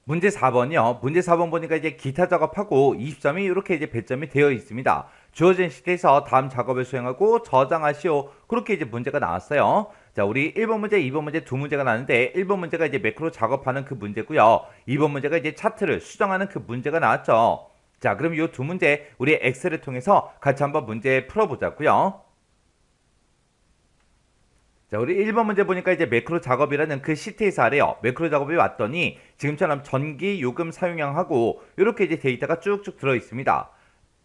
문제 4번이요. 문제 4번 보니까 이제 기타 작업하고 20점이 이렇게 이제 배점이 되어 있습니다. 주어진 시트에서 다음 작업을 수행하고 저장하시오. 그렇게 이제 문제가 나왔어요. 자, 우리 1번 문제, 2번 문제 두 문제가 나왔는데 1번 문제가 이제 매크로 작업하는 그 문제고요. 2번 문제가 이제 차트를 수정하는 그 문제가 나왔죠. 자, 그럼 이 두 문제 우리 엑셀을 통해서 같이 한번 문제 풀어보자고요. 자, 우리 1번 문제 보니까 이제 매크로 작업이라는 그 시트에서 아래요. 매크로 작업이 왔더니 지금처럼 전기 요금 사용량하고 이렇게 이제 데이터가 쭉쭉 들어 있습니다.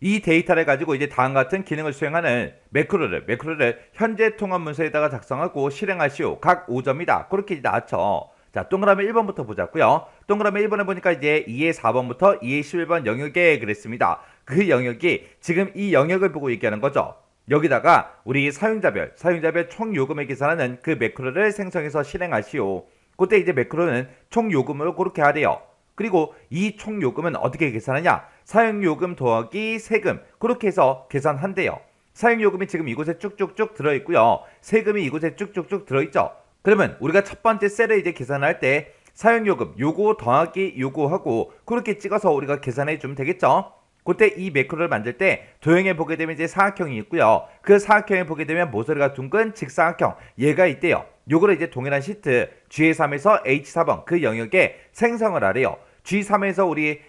이 데이터를 가지고 이제 다음과 같은 기능을 수행하는 매크로를 현재 통합 문서에다가 작성하고 실행하시오. 각 5점이다. 그렇게 이제 나왔죠. 자, 동그라미 1번부터 보자고요. 동그라미 1번에 보니까 이제 2의 4번부터 2의 11번 영역에 그랬습니다. 그 영역이 지금 이 영역을 보고 얘기하는 거죠. 여기다가 우리 사용자별 총 요금을 계산하는 그 매크로를 생성해서 실행하시오. 그때 이제 매크로는 총 요금으로 그렇게 하래요. 그리고 이 총 요금은 어떻게 계산하냐? 사용요금 더하기 세금 그렇게 해서 계산한대요. 사용요금이 지금 이곳에 쭉쭉쭉 들어있고요. 세금이 이곳에 쭉쭉쭉 들어있죠. 그러면 우리가 첫 번째 셀을 이제 계산할 때 사용요금 요거 더하기 요거하고 그렇게 찍어서 우리가 계산해 주면 되겠죠. 그때 이 매크로를 만들 때 도형에 보게 되면 이제 사각형이 있고요. 그 사각형에 보게 되면 모서리가 둥근 직사각형 얘가 있대요. 요거를 이제 동일한 시트 G3에서 H4번 그 영역에 생성을 하래요. G3에서 우리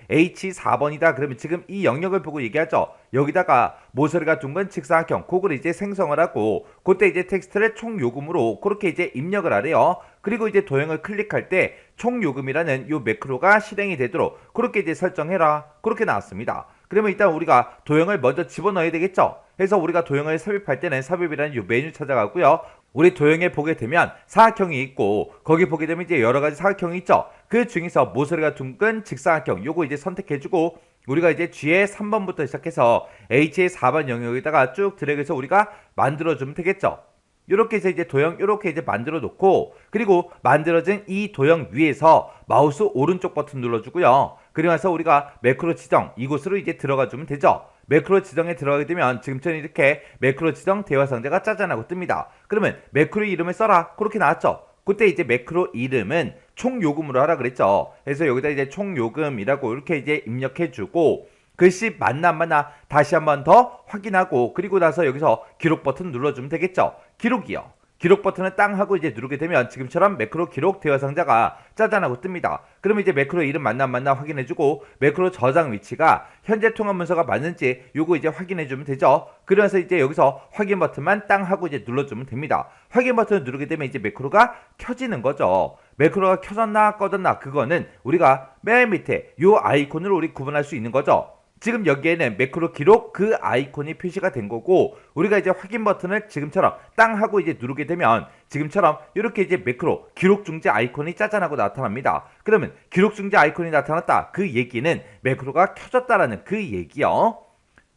H4번이다. 그러면 지금 이 영역을 보고 얘기하죠. 여기다가 모서리가 둥근 직사각형 그걸 이제 생성을 하고 그때 이제 텍스트를 총 요금으로 그렇게 이제 입력을 하래요. 그리고 이제 도형을 클릭할 때 총 요금이라는 요 매크로가 실행이 되도록 그렇게 이제 설정해라. 그렇게 나왔습니다. 그러면 일단 우리가 도형을 먼저 집어넣어야 되겠죠. 그래서 우리가 도형을 삽입할 때는 삽입이라는 요 메뉴 찾아가고요. 우리 도형에 보게 되면 사각형이 있고 거기 보게 되면 이제 여러 가지 사각형이 있죠. 그 중에서 모서리가 둥근 직사각형 요거 이제 선택해주고 우리가 이제 G의 3번부터 시작해서 H의 4번 영역에다가 쭉 드래그해서 우리가 만들어주면 되겠죠. 이렇게 해서 이제 도형 이렇게 이제 만들어 놓고 그리고 만들어진 이 도형 위에서 마우스 오른쪽 버튼 눌러주고요. 그리고 나서 우리가 매크로 지정 이곳으로 이제 들어가 주면 되죠. 매크로 지정에 들어가게 되면 지금처럼 이렇게 매크로 지정 대화 상자가 짜잔하고 뜹니다. 그러면 매크로 이름을 써라 그렇게 나왔죠. 그때 이제 매크로 이름은 총 요금으로 하라 그랬죠. 그래서 여기다 이제 총 요금이라고 이렇게 이제 입력해주고 글씨 맞나 안 맞나 다시 한번 더 확인하고 그리고 나서 여기서 기록 버튼 눌러주면 되겠죠. 기록이요. 기록 버튼을 땅 하고 이제 누르게 되면 지금처럼 매크로 기록 대화 상자가 짜잔하고 뜹니다. 그러면 이제 매크로 이름 맞나 안 맞나 확인해주고 매크로 저장 위치가 현재 통합 문서가 맞는지 요거 이제 확인해주면 되죠. 그래서 이제 여기서 확인 버튼만 땅 하고 이제 눌러주면 됩니다. 확인 버튼을 누르게 되면 이제 매크로가 켜지는 거죠. 매크로가 켜졌나 꺼졌나 그거는 우리가 맨 밑에 요 아이콘으로 우리 구분할 수 있는 거죠. 지금 여기에는 매크로 기록 그 아이콘이 표시가 된 거고 우리가 이제 확인 버튼을 지금처럼 땅 하고 이제 누르게 되면 지금처럼 이렇게 이제 매크로 기록 중지 아이콘이 짜잔하고 나타납니다. 그러면 기록 중지 아이콘이 나타났다. 그 얘기는 매크로가 켜졌다라는 그 얘기요.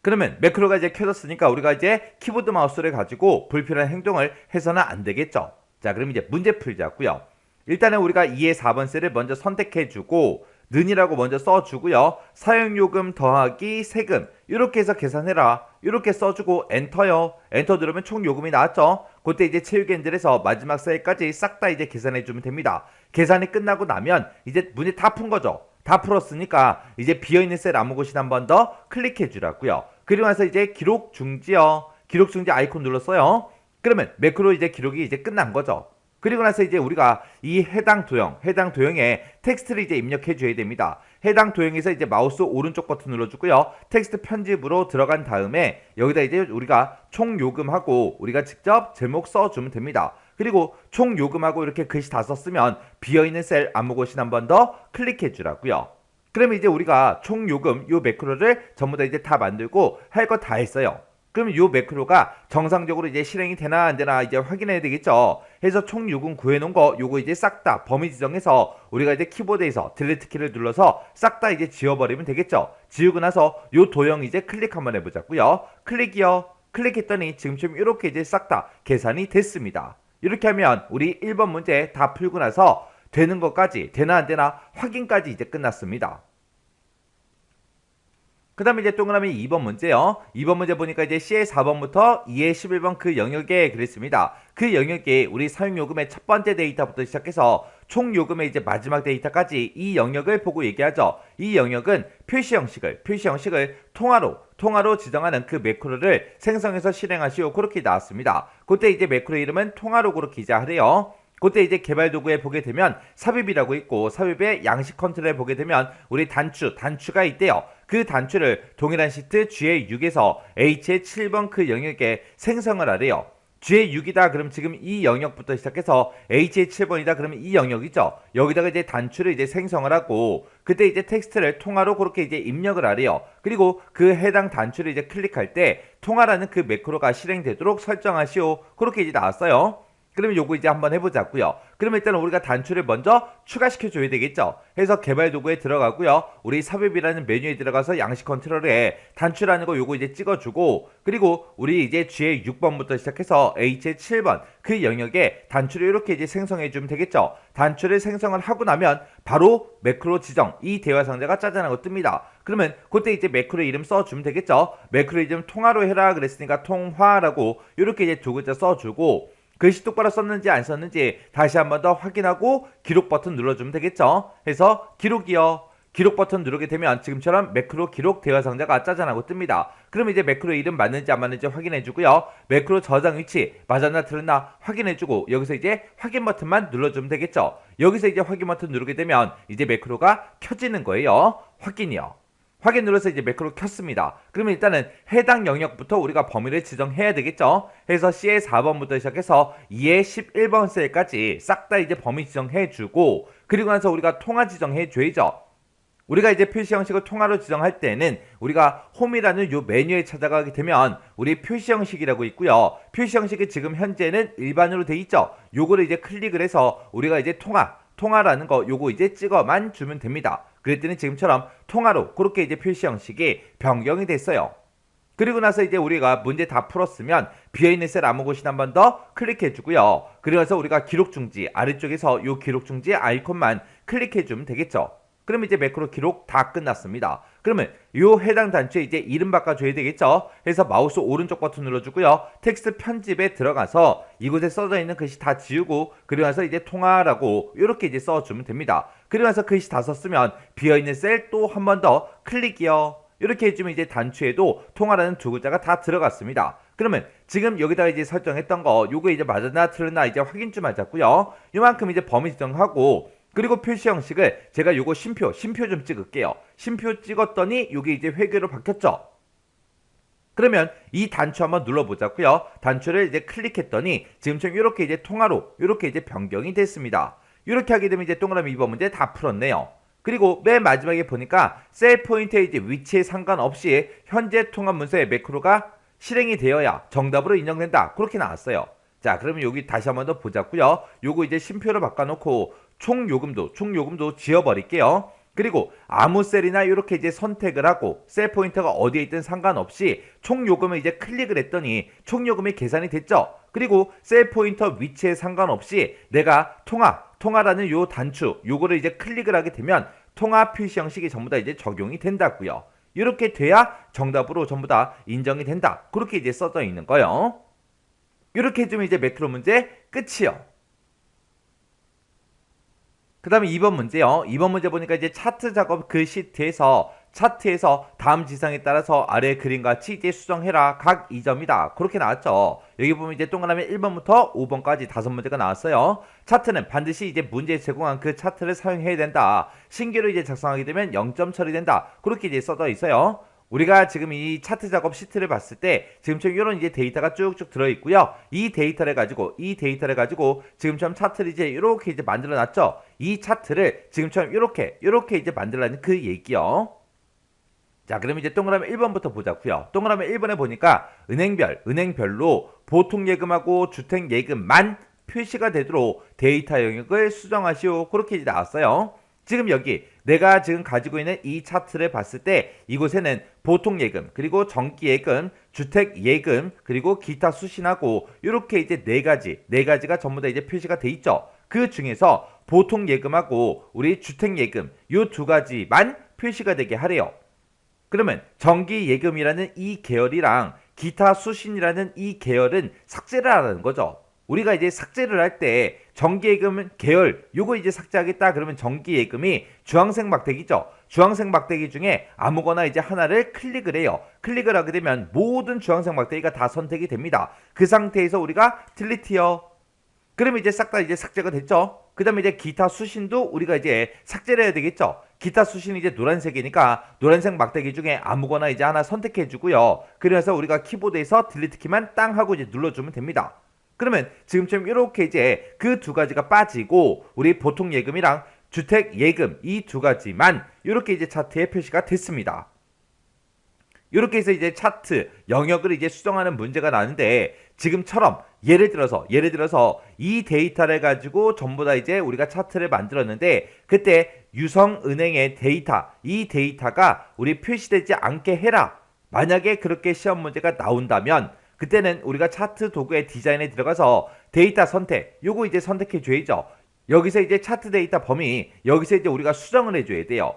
그러면 매크로가 이제 켜졌으니까 우리가 이제 키보드 마우스를 가지고 불필요한 행동을 해서는 안 되겠죠. 자, 그럼 이제 문제 풀자고요. 일단은 우리가 2의 4번 셀을 먼저 선택해주고 는이라고 먼저 써주고요. 사용요금 더하기 세금 이렇게 해서 계산해라. 이렇게 써주고 엔터요. 엔터 누르면 총 요금이 나왔죠. 그때 이제 체육엔들에서 마지막 셀까지 싹 다 이제 계산해주면 됩니다. 계산이 끝나고 나면 이제 문제 다 푼 거죠. 다 풀었으니까 이제 비어있는 셀 아무 곳이나 한 번 더 클릭해 주라고요. 그리고 나서 이제 기록 중지요. 기록 중지 아이콘 눌렀어요. 그러면 매크로 이제 기록이 이제 끝난 거죠. 그리고 나서 이제 우리가 이 해당 도형에 텍스트를 이제 입력해 줘야 됩니다. 해당 도형에서 이제 마우스 오른쪽 버튼 눌러주고요. 텍스트 편집으로 들어간 다음에 여기다 이제 우리가 총 요금하고 우리가 직접 제목 써주면 됩니다. 그리고 총 요금하고 이렇게 글씨 다 썼으면 비어있는 셀 아무 곳이나 한 번 더 클릭해 주라고요. 그러면 이제 우리가 총 요금 요 매크로를 전부 다 이제 다 만들고 할 거 다 했어요. 그러면 요 매크로가 정상적으로 이제 실행이 되나 안 되나 이제 확인해야 되겠죠. 해서 총 요금 구해놓은 거 요거 이제 싹 다 범위 지정해서 우리가 이제 키보드에서 딜리트 키를 눌러서 싹 다 이제 지워버리면 되겠죠. 지우고 나서 요 도형 이제 클릭 한번 해보자고요. 클릭이요. 클릭했더니 지금처럼 이렇게 이제 싹 다 계산이 됐습니다. 이렇게 하면 우리 1번 문제 다 풀고 나서 되는 것까지 되나 안 되나 확인까지 이제 끝났습니다. 그 다음에 이제 동그라미 2번 문제요. 2번 문제 보니까 이제 C의 4번부터 E의 11번 그 영역에 그랬습니다. 그 영역에 우리 사용요금의 첫 번째 데이터부터 시작해서 총 요금의 이제 마지막 데이터까지 이 영역을 보고 얘기하죠. 이 영역은 표시 형식을 통화로 지정하는 그 매크로를 생성해서 실행하시오. 그렇게 나왔습니다. 그때 이제 매크로 이름은 통화로그로 기재하래요. 그때 이제 개발 도구에 보게 되면 삽입이라고 있고 삽입의 양식 컨트롤에 보게 되면 우리 단추가 있대요. 그 단추를 동일한 시트 G의 6에서 H의 7번 그 영역에 생성을 하래요. G의 6이다 그럼 지금 이 영역부터 시작해서 H의 7번이다 그러면 이 영역이죠. 여기다가 이제 단추를 이제 생성을 하고 그때 이제 텍스트를 통화로 그렇게 이제 입력을 하래요. 그리고 그 해당 단추를 이제 클릭할 때 통화라는 그 매크로가 실행되도록 설정하시오. 그렇게 이제 나왔어요. 그러면 요거 이제 한번 해보자고요. 그러면 일단 우리가 단추를 먼저 추가시켜 줘야 되겠죠. 해서 개발 도구에 들어가고요. 우리 삽입이라는 메뉴에 들어가서 양식 컨트롤에 단추라는 거 요거 이제 찍어주고 그리고 우리 이제 G의 6번부터 시작해서 H의 7번 그 영역에 단추를 이렇게 이제 생성해 주면 되겠죠. 단추를 생성을 하고 나면 바로 매크로 지정 이 대화 상자가 짜잔하고 뜹니다. 그러면 그때 이제 매크로 이름 써주면 되겠죠. 매크로 이름 통화로 해라 그랬으니까 통화라고 이렇게 이제 두 글자 써주고 글씨 똑바로 썼는지 안 썼는지 다시 한 번 더 확인하고 기록 버튼 눌러주면 되겠죠. 해서 기록이요. 기록 버튼 누르게 되면 지금처럼 매크로 기록 대화 상자가 짜잔하고 뜹니다. 그럼 이제 매크로 이름 맞는지 안 맞는지 확인해주고요. 매크로 저장 위치 맞았나 틀렸나 확인해주고 여기서 이제 확인 버튼만 눌러주면 되겠죠. 여기서 이제 확인 버튼 누르게 되면 이제 매크로가 켜지는 거예요. 확인이요. 확인 눌러서 이제 매크로 켰습니다. 그러면 일단은 해당 영역부터 우리가 범위를 지정해야 되겠죠. 해서 C의 4번부터 시작해서 E의 11번 셀까지 싹 다 이제 범위 지정해주고 그리고 나서 우리가 통화 지정해줘야죠. 우리가 이제 표시 형식을 통화로 지정할 때는 우리가 홈이라는 요 메뉴에 찾아가게 되면 우리 표시 형식이라고 있고요. 표시 형식이 지금 현재는 일반으로 돼 있죠. 요거를 이제 클릭을 해서 우리가 이제 통화라는 거 요거 이제 찍어만 주면 됩니다. 그랬더니 지금처럼 통화로 그렇게 이제 표시 형식이 변경이 됐어요. 그리고 나서 이제 우리가 문제 다 풀었으면 비어있는 셀 아무 곳이나 한 번 더 클릭해 주고요. 그래서 우리가 기록 중지 아래쪽에서 요 기록 중지 아이콘만 클릭해 주면 되겠죠. 그러면 이제 매크로 기록 다 끝났습니다. 그러면 요 해당 단추에 이제 이름 바꿔줘야 되겠죠. 해서 마우스 오른쪽 버튼 눌러주고요. 텍스트 편집에 들어가서 이곳에 써져 있는 글씨 다 지우고 그리고 나서 이제 통화라고 이렇게 이제 써주면 됩니다. 그리고 나서 글씨 다 썼으면 비어있는 셀 또 한 번 더 클릭이요. 이렇게 해주면 이제 단추에도 통화라는 두 글자가 다 들어갔습니다. 그러면 지금 여기다가 이제 설정했던 거 요거 이제 맞았나 틀렸나 이제 확인 좀 하자고요. 요만큼 이제 범위 지정하고 그리고 표시 형식을 제가 요거 심표 좀 찍을게요. 심표 찍었더니 요게 이제 회계로 바뀌었죠. 그러면 이 단추 한번 눌러보자고요. 단추를 이제 클릭했더니 지금처럼 이렇게 이제 통화로 이렇게 이제 변경이 됐습니다. 이렇게 하게 되면 이제 동그라미 2번 문제 다 풀었네요. 그리고 맨 마지막에 보니까 셀 포인트의 이제 위치에 상관없이 현재 통합 문서의 매크로가 실행이 되어야 정답으로 인정된다. 그렇게 나왔어요. 자, 그러면 여기 다시 한번 더 보자고요. 요거 이제 심표로 바꿔놓고 총 요금도 지워버릴게요. 그리고 아무 셀이나 이렇게 이제 선택을 하고 셀 포인터가 어디에 있든 상관없이 총 요금을 이제 클릭을 했더니 총 요금이 계산이 됐죠. 그리고 셀 포인터 위치에 상관없이 내가 통화라는 요 단추 요거를 이제 클릭을 하게 되면 통화 표시 형식이 전부 다 이제 적용이 된다고요. 이렇게 돼야 정답으로 전부 다 인정이 된다. 그렇게 이제 써져 있는 거예요. 이렇게 해주면 이제 매크로 문제 끝이요. 그 다음에 2번 문제요. 2번 문제 보니까 이제 차트 작업 그 시트에서 차트에서 다음 지상에 따라서 아래 그림같이 이제 수정해라. 각 2점이다. 그렇게 나왔죠. 여기 보면 이제 동그라미 1번부터 5번까지 5문제가 나왔어요. 차트는 반드시 이제 문제에 제공한 그 차트를 사용해야 된다. 신규로 이제 작성하게 되면 0점 처리된다. 그렇게 이제 써져 있어요. 우리가 지금 이 차트 작업 시트를 봤을 때 지금처럼 이런 이제 데이터가 쭉쭉 들어있고요. 이 데이터를 가지고 지금처럼 차트를 이제 이렇게 이제 만들어 놨죠. 이 차트를 지금처럼 이렇게 이제 만들라는 그 얘기요. 자, 그럼 이제 동그라미 1번부터 보자고요. 동그라미 1번에 보니까 은행별로 보통 예금하고 주택 예금만 표시가 되도록 데이터 영역을 수정하시오. 그렇게 이제 나왔어요. 지금 여기 내가 지금 가지고 있는 이 차트를 봤을 때 이곳에는 보통 예금, 그리고 정기 예금, 주택 예금, 그리고 기타 수신하고 이렇게 이제 네 가지가 전부 다 이제 표시가 돼 있죠. 그 중에서 보통 예금하고 우리 주택 예금 요 두 가지만 표시가 되게 하래요. 그러면 정기예금이라는 이 계열이랑 기타 수신이라는 이 계열은 삭제를 하라는 거죠. 우리가 이제 삭제를 할 때 정기예금 계열 요거 이제 삭제하겠다 그러면 정기예금이 주황색 막대기죠. 주황색 막대기 중에 아무거나 이제 하나를 클릭을 해요. 클릭을 하게 되면 모든 주황색 막대기가 다 선택이 됩니다. 그 상태에서 우리가 딜리트요. 그러면 이제 싹 다 이제 삭제가 됐죠. 그 다음에 이제 기타 수신도 우리가 이제 삭제를 해야 되겠죠. 기타 수신이 이제 노란색이니까 노란색 막대기 중에 아무거나 이제 하나 선택해 주고요. 그래서 우리가 키보드에서 딜리트 키만 땅 하고 이제 눌러주면 됩니다. 그러면 지금처럼 이렇게 이제 그 두 가지가 빠지고 우리 보통 예금이랑 주택 예금 이 두 가지만 이렇게 이제 차트에 표시가 됐습니다. 이렇게 해서 이제 차트 영역을 이제 수정하는 문제가 나는데 지금처럼 예를 들어서 이 데이터를 가지고 전부 다 이제 우리가 차트를 만들었는데 그때 유성은행의 데이터 이 데이터가 우리 표시되지 않게 해라. 만약에 그렇게 시험 문제가 나온다면 그때는 우리가 차트 도구의 디자인에 들어가서 데이터 선택 요거 이제 선택해 줘야죠. 여기서 이제 차트 데이터 범위 여기서 이제 우리가 수정을 해줘야 돼요.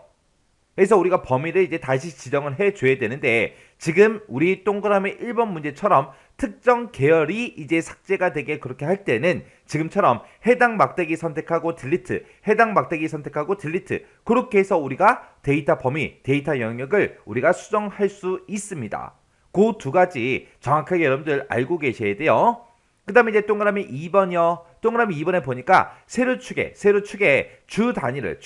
그래서 우리가 범위를 이제 다시 지정을 해줘야 되는데 지금 우리 동그라미 1번 문제처럼 특정 계열이 이제 삭제가 되게 그렇게 할 때는 지금처럼 해당 막대기 선택하고 딜리트 해당 막대기 선택하고 딜리트 그렇게 해서 우리가 데이터 범위 데이터 영역을 우리가 수정할 수 있습니다. 그 두 가지 정확하게 여러분들 알고 계셔야 돼요. 그 다음에 이제 동그라미 2번이요. 동그라미 2번에 보니까 세로축에 주 단위를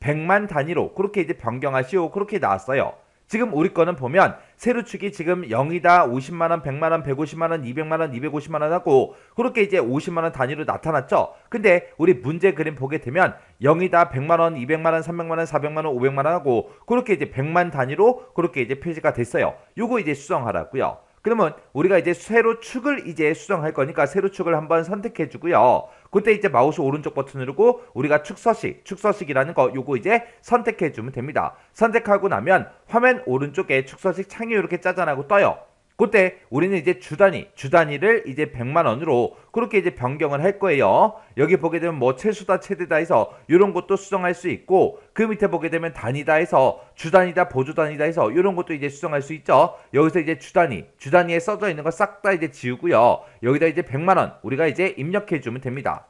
100만 단위로 그렇게 이제 변경하시오. 그렇게 나왔어요. 지금 우리 거는 보면 세로축이 지금 0이다, 50만원, 100만원, 150만원, 200만원, 250만원 하고 그렇게 이제 50만원 단위로 나타났죠. 근데 우리 문제 그림 보게 되면 0이다, 100만원, 200만원, 300만원, 400만원, 500만원 하고 그렇게 이제 100만 단위로 그렇게 이제 표시가 됐어요. 요거 이제 수정하라고요. 그러면 우리가 이제 세로축을 이제 수정할 거니까 세로축을 한번 선택해 주고요. 그때 이제 마우스 오른쪽 버튼 누르고 우리가 축서식이라는 거 요거 이제 선택해 주면 됩니다. 선택하고 나면 화면 오른쪽에 축서식 창이 이렇게 짜잔하고 떠요. 그때 우리는 이제 주단위를 이제 100만원으로 그렇게 이제 변경을 할 거예요. 여기 보게 되면 뭐 최소다 최대다 해서 이런 것도 수정할 수 있고 그 밑에 보게 되면 단위다 해서 주단위다 보조단위다 해서 이런 것도 이제 수정할 수 있죠. 여기서 이제 주단위에 써져 있는 거 싹 다 이제 지우고요. 여기다 이제 100만원 우리가 이제 입력해 주면 됩니다.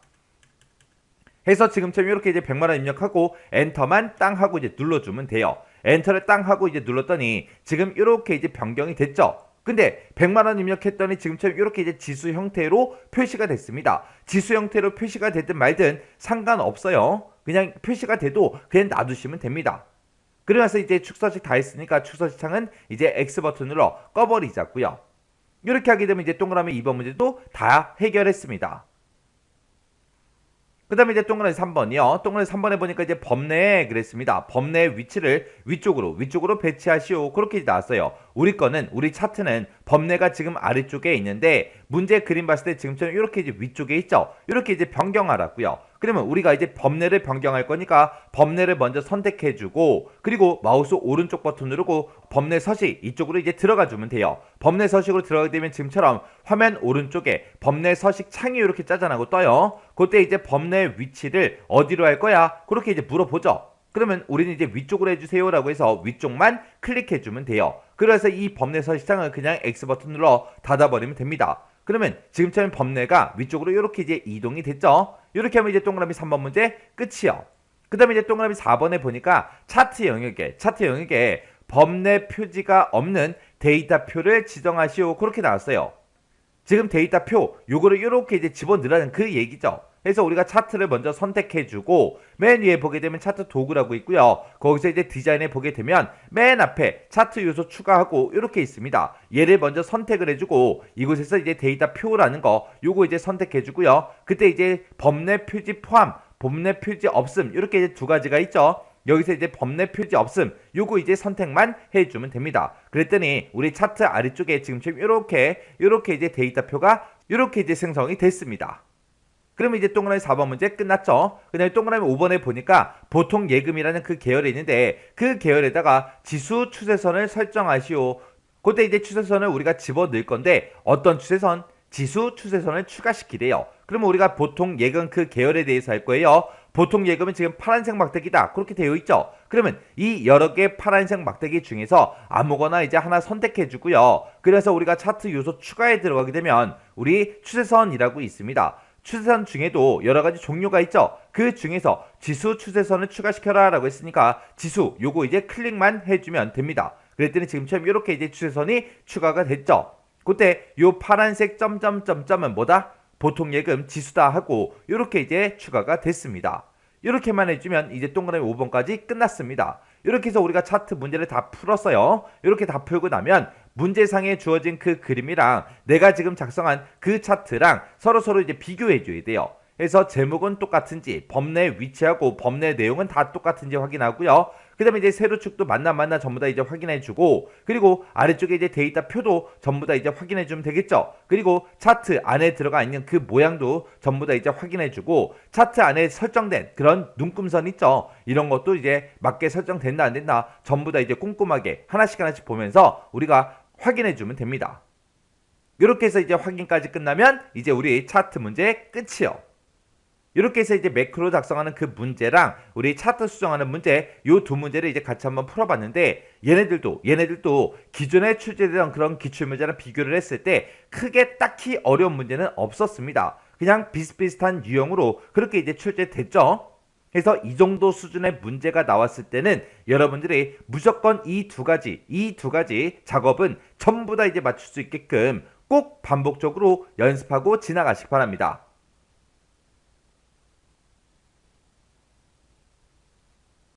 해서 지금처럼 이렇게 이제 100만원 입력하고 엔터만 땅 하고 이제 눌러주면 돼요. 엔터를 땅 하고 이제 눌렀더니 지금 이렇게 이제 변경이 됐죠. 근데 100만원 입력했더니 지금처럼 이렇게 이제 지수 형태로 표시가 됐습니다. 지수 형태로 표시가 됐든 말든 상관없어요. 그냥 표시가 돼도 그냥 놔두시면 됩니다. 그러면서 이제 축서식 다 했으니까 축서식 창은 이제 X 버튼으로 꺼버리자고요. 이렇게 하게 되면 이제 동그라미 2번 문제도 다 해결했습니다. 그 다음에 이제 동그라미 3번이요. 동그라미 3번에 보니까 이제 범내에 그랬습니다. 범내의 위치를 위쪽으로 배치하시오. 그렇게 나왔어요. 우리 차트는 범내가 지금 아래쪽에 있는데 문제 그림 봤을 때 지금처럼 이렇게 이제 위쪽에 있죠. 이렇게 이제 변경하라고요. 그러면 우리가 이제 범내를 변경할 거니까 범내를 먼저 선택해주고 그리고 마우스 오른쪽 버튼 누르고 범내 서식 이쪽으로 이제 들어가 주면 돼요. 범내 서식으로 들어가게 되면 지금처럼 화면 오른쪽에 범내 서식 창이 이렇게 짜잔하고 떠요. 그때 이제 범내 위치를 어디로 할 거야? 그렇게 이제 물어보죠. 그러면 우리는 이제 위쪽으로 해주세요 라고 해서 위쪽만 클릭해주면 돼요. 그래서 이 범내 서식창을 그냥 X 버튼 눌러 닫아버리면 됩니다. 그러면 지금처럼 범내가 위쪽으로 이렇게 이제 이동이 됐죠. 이렇게 하면 이제 동그라미 3번 문제 끝이요. 그 다음에 이제 동그라미 4번에 보니까 차트 영역에 범내 표지가 없는 데이터표를 지정하시오. 그렇게 나왔어요. 지금 데이터표 요거를 이렇게 이제 집어넣으라는 그 얘기죠. 그래서 우리가 차트를 먼저 선택해주고 맨 위에 보게 되면 차트 도구라고 있고요. 거기서 이제 디자인에 보게 되면 맨 앞에 차트 요소 추가하고 이렇게 있습니다. 얘를 먼저 선택을 해주고 이곳에서 이제 데이터표라는 거 요거 이제 선택해주고요. 그때 이제 범내 표지 포함, 범내 표지 없음 이렇게 이제 두 가지가 있죠. 여기서 이제 범내 표지 없음 요거 이제 선택만 해주면 됩니다. 그랬더니 우리 차트 아래쪽에 지금처럼 이렇게 이제 데이터표가 이렇게 이제 생성이 됐습니다. 그러면 이제 동그라미 4번 문제 끝났죠. 그 다음에 동그라미 5번에 보니까 보통 예금이라는 그 계열이 있는데 그 계열에다가 지수 추세선을 설정하시오. 그때 이제 추세선을 우리가 집어넣을 건데 어떤 추세선? 지수 추세선을 추가시키래요. 그러면 우리가 보통 예금 그 계열에 대해서 할 거예요. 보통 예금은 지금 파란색 막대기다 그렇게 되어 있죠. 그러면 이 여러 개 파란색 막대기 중에서 아무거나 이제 하나 선택해 주고요. 그래서 우리가 차트 요소 추가에 들어가게 되면 우리 추세선이라고 있습니다. 추세선 중에도 여러 가지 종류가 있죠. 그 중에서 지수 추세선을 추가시켜라 라고 했으니까 지수 요거 이제 클릭만 해주면 됩니다. 그랬더니 지금처럼 이렇게 이제 추세선이 추가가 됐죠. 그때 요 파란색 점점점점은 뭐다? 보통 예금 지수다 하고 이렇게 이제 추가가 됐습니다. 이렇게만 해주면 이제 동그라미 5번까지 끝났습니다. 이렇게 해서 우리가 차트 문제를 다 풀었어요. 이렇게 다 풀고 나면 문제상에 주어진 그 그림이랑 내가 지금 작성한 그 차트랑 서로 이제 비교해 줘야 돼요. 그래서 제목은 똑같은지, 범례 위치하고 범례 내용은 다 똑같은지 확인하고요. 그 다음에 이제 세로축도 만나 전부 다 이제 확인해주고, 그리고 아래쪽에 이제 데이터 표도 전부 다 이제 확인해주면 되겠죠. 그리고 차트 안에 들어가 있는 그 모양도 전부 다 이제 확인해주고, 차트 안에 설정된 그런 눈금선 있죠. 이런 것도 이제 맞게 설정된다 안 된다 전부 다 이제 꼼꼼하게 하나씩 보면서 우리가 확인해주면 됩니다. 이렇게 해서 이제 확인까지 끝나면 이제 우리 차트 문제 끝이요. 이렇게 해서 이제 매크로 작성하는 그 문제랑 우리 차트 수정하는 문제 요 두 문제를 이제 같이 한번 풀어봤는데 얘네들도 기존에 출제되던 그런 기출문제랑 비교를 했을 때 크게 딱히 어려운 문제는 없었습니다. 그냥 비슷비슷한 유형으로 그렇게 이제 출제됐죠. 그래서 이 정도 수준의 문제가 나왔을 때는 여러분들이 무조건 이 두 가지 작업은 전부 다 이제 맞출 수 있게끔 꼭 반복적으로 연습하고 지나가시기 바랍니다.